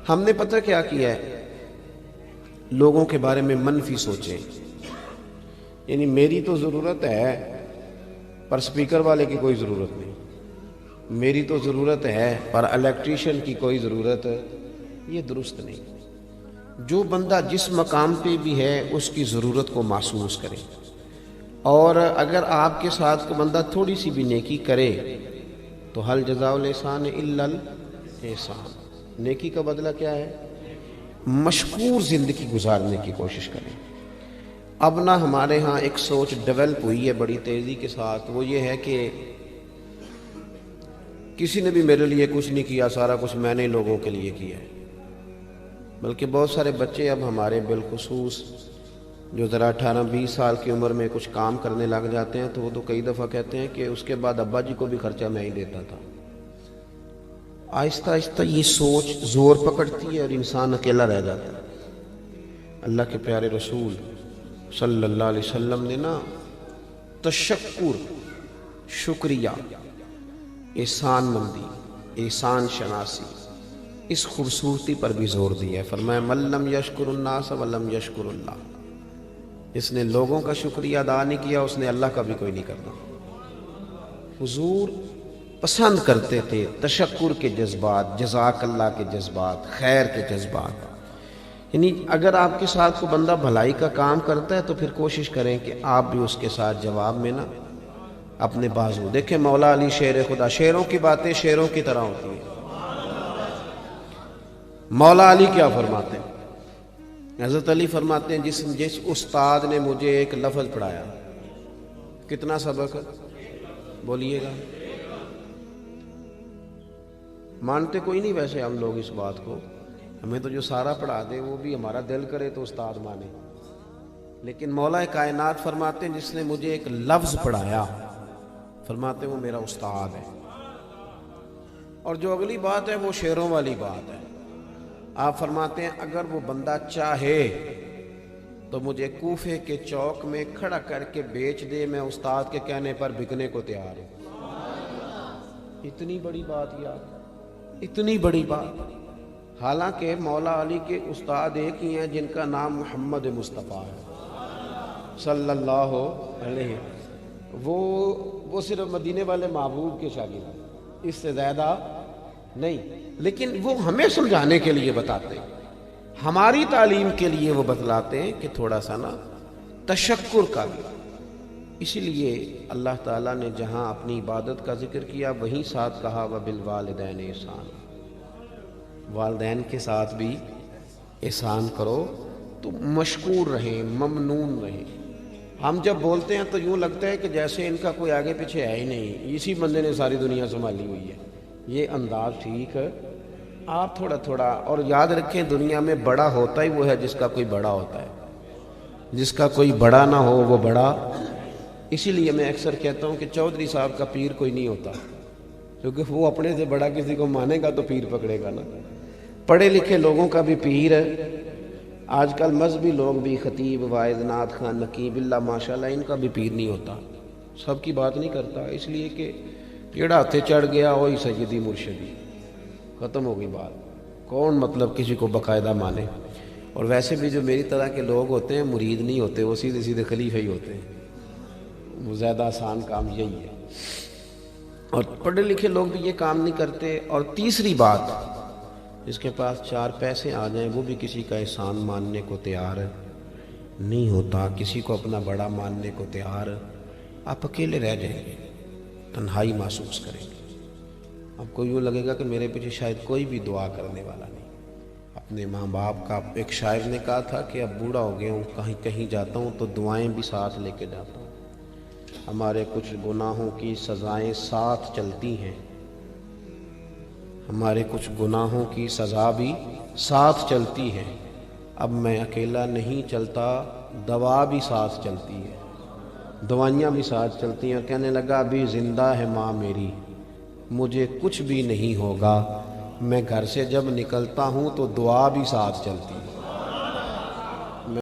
ہم نے پتہ کیا کیا ہے، لوگوں کے بارے میں منفی سوچیں، یعنی میری تو ضرورت ہے پر سپیکر والے کی کوئی ضرورت نہیں، میری تو ضرورت ہے پر الیکٹریشین کی کوئی ضرورت، یہ درست نہیں۔ جو بندہ جس مقام پہ بھی ہے اس کی ضرورت کو محسوس کرے، اور اگر آپ کے ساتھ کوئی بندہ تھوڑی سی بھی نیکی کرے تو حل جزاء الاحسان الا الاحسان، نیکی کا بدلہ کیا ہے؟ مشکور زندگی گزارنے کی کوشش کریں۔ اب نہ ہمارے ہاں ایک سوچ ڈیولپ ہوئی ہے بڑی تیزی کے ساتھ، وہ یہ ہے کہ کسی نے بھی میرے لیے کچھ نہیں کیا، سارا کچھ میں نے لوگوں کے لیے کیا ہے۔ بلکہ بہت سارے بچے اب ہمارے بالخصوص جو ذرا 18-20 سال کی عمر میں کچھ کام کرنے لگ جاتے ہیں تو وہ تو کئی دفعہ کہتے ہیں کہ اس کے بعد ابا جی کو بھی خرچہ میں ہی دیتا تھا۔ آہستہ آہستہ یہ سوچ زور پکڑتی ہے اور انسان اکیلا رہ جاتا ہے۔ اللہ کے پیارے رسول صلی اللہ علیہ وسلم نے نا تشکر، شکریہ، احسان مندی، احسان شناسی، اس خوبصورتی پر بھی زور دیا ہے۔ فرمایا من لم یشکر الناس ولم یشکر اللہ، جس نے لوگوں کا شکریہ ادا نہیں کیا اس نے اللہ کا بھی کوئی نہیں کرنا۔ حضور پسند کرتے تھے تشکر کے جذبات، جزاک اللہ کے جذبات، خیر کے جذبات۔ یعنی اگر آپ کے ساتھ کوئی بندہ بھلائی کا کام کرتا ہے تو پھر کوشش کریں کہ آپ بھی اس کے ساتھ جواب میں نا اپنے بازو دیکھیں۔ مولا علی شیر خدا، شیروں کی باتیں شیروں کی طرح ہوتی ہیں۔ مولا علی کیا فرماتے ہیں؟ حضرت علی فرماتے ہیں جس استاد نے مجھے ایک لفظ پڑھایا، کتنا سبق بولیے گا؟ مانتے کوئی نہیں ویسے ہم لوگ اس بات کو، ہمیں تو جو سارا پڑھا دے وہ بھی ہمارا دل کرے تو استاد مانے، لیکن مولا کائنات فرماتے ہیں جس نے مجھے ایک لفظ پڑھایا، فرماتے ہیں وہ میرا استاد ہے۔ اور جو اگلی بات ہے وہ شیروں والی بات ہے۔ آپ فرماتے ہیں اگر وہ بندہ چاہے تو مجھے کوفے کے چوک میں کھڑا کر کے بیچ دے، میں استاد کے کہنے پر بکنے کو تیار ہوں۔ اتنی بڑی بات یاد، اتنی بڑی بات، حالانکہ مولا علی کے استاد ایک ہی ہیں جن کا نام محمد مصطفیٰ ہے صلی اللہ علیہ، وہ صرف مدینے والے محبوب کے شاگرد ہیں، اس سے زیادہ نہیں، لیکن وہ ہمیں سمجھانے کے لیے بتاتے ہیں، ہماری تعلیم کے لیے وہ بتلاتے ہیں کہ تھوڑا سا نا تشکر کا بھی۔ اسی لیے اللہ تعالیٰ نے جہاں اپنی عبادت کا ذکر کیا وہیں ساتھ کہا وَبِالْوَالِدَيْنِ احسان، والدین کے ساتھ بھی احسان کرو تو مشکور رہیں، ممنون رہیں۔ ہم جب بولتے ہیں تو یوں لگتا ہے کہ جیسے ان کا کوئی آگے پیچھے ہے ہی نہیں، اسی بندے نے ساری دنیا سنبھالی ہوئی ہے۔ یہ انداز ٹھیک ہے؟ آپ تھوڑا تھوڑا، اور یاد رکھیں دنیا میں بڑا ہوتا ہی وہ ہے جس کا کوئی بڑا ہوتا ہے، جس کا کوئی بڑا نہ ہو وہ بڑا۔ اسی لیے میں اکثر کہتا ہوں کہ چودھری صاحب کا پیر کوئی نہیں ہوتا، کیونکہ وہ اپنے سے بڑا کسی کو مانے گا تو پیر پکڑے گا نا۔ پڑھے لکھے لوگوں کا بھی پیر ہے، آج کل مذہبی لوگ بھی، خطیب، واعظ، نعت خان، نقیب اللہ ماشاءاللہ، ان کا بھی پیر نہیں ہوتا، سب کی بات نہیں کرتا، اس لیے کہ جیڑا ہاتھے چڑھ گیا وہی سیدی مرشدی، ختم ہو گئی بات، کون مطلب کسی کو باقاعدہ مانے۔ اور ویسے بھی جو میری طرح کے لوگ ہوتے ہیں مرید نہیں ہوتے، وہ سیدھے سیدھے خلیفہ ہی ہوتے ہیں، وہ زیادہ آسان کام یہی ہے۔ اور پڑھے لکھے لوگ بھی یہ کام نہیں کرتے۔ اور تیسری بات، جس کے پاس 4 پیسے آ جائیں وہ بھی کسی کا احسان ماننے کو تیار نہیں ہوتا، کسی کو اپنا بڑا ماننے کو تیار، آپ اکیلے رہ جائیں گے، تنہائی محسوس کریں گے، آپ کو یوں لگے گا کہ میرے پیچھے شاید کوئی بھی دعا کرنے والا نہیں۔ اپنے ماں باپ کا، ایک شاعر نے کہا تھا کہ اب بوڑھا ہو گیا ہوں، کہیں جاتا ہوں تو دعائیں بھی ساتھ لے کے جاتا ہوں، ہمارے کچھ گناہوں کی سزائیں ساتھ چلتی ہیں، ہمارے کچھ گناہوں کی سزا بھی ساتھ چلتی ہے، اب میں اکیلا نہیں چلتا، دوا بھی ساتھ چلتی ہے، دوائیاں بھی ساتھ چلتی ہیں۔ کہنے لگا ابھی زندہ ہے ماں میری، مجھے کچھ بھی نہیں ہوگا، میں گھر سے جب نکلتا ہوں تو دعا بھی ساتھ چلتی ہے۔